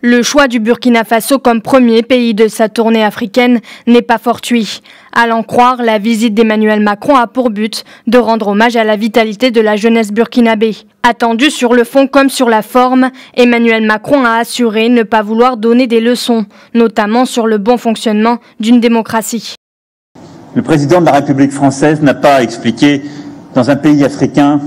Le choix du Burkina Faso comme premier pays de sa tournée africaine n'est pas fortuit. À l'en croire, la visite d'Emmanuel Macron a pour but de rendre hommage à la vitalité de la jeunesse burkinabé. Attendu sur le fond comme sur la forme, Emmanuel Macron a assuré ne pas vouloir donner des leçons, notamment sur le bon fonctionnement d'une démocratie. Le président de la République française n'a pas expliqué dans un pays africain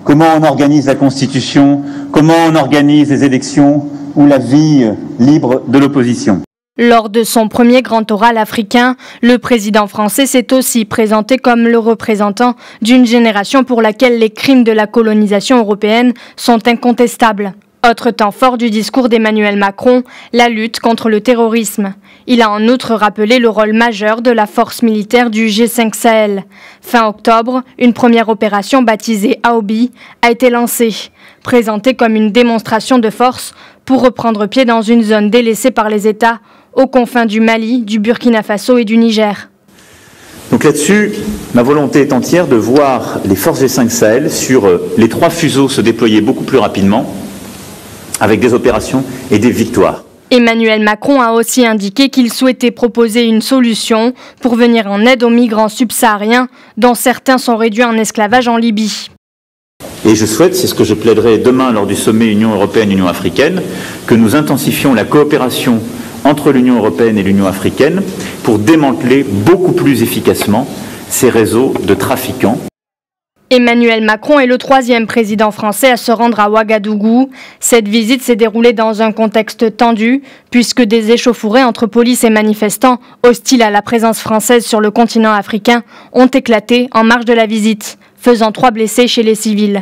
comment on organise la Constitution, comment on organise les élections ou la vie libre de l'opposition. Lors de son premier grand oral africain, le président français s'est aussi présenté comme le représentant d'une génération pour laquelle les crimes de la colonisation européenne sont incontestables. Autre temps fort du discours d'Emmanuel Macron, la lutte contre le terrorisme. Il a en outre rappelé le rôle majeur de la force militaire du G5 Sahel. Fin octobre, une première opération baptisée Aobi a été lancée, présentée comme une démonstration de force pour reprendre pied dans une zone délaissée par les États aux confins du Mali, du Burkina Faso et du Niger. Donc là-dessus, ma volonté est entière de voir les forces G5 Sahel sur les 3 fuseaux se déployer beaucoup plus rapidement, avec des opérations et des victoires. Emmanuel Macron a aussi indiqué qu'il souhaitait proposer une solution pour venir en aide aux migrants subsahariens, dont certains sont réduits en esclavage en Libye. Et je souhaite, c'est ce que je plaiderai demain lors du sommet Union européenne-Union africaine, que nous intensifions la coopération entre l'Union européenne et l'Union africaine pour démanteler beaucoup plus efficacement ces réseaux de trafiquants. Emmanuel Macron est le 3e président français à se rendre à Ouagadougou. Cette visite s'est déroulée dans un contexte tendu, puisque des échauffourées entre police et manifestants hostiles à la présence française sur le continent africain ont éclaté en marge de la visite, faisant 3 blessés chez les civils.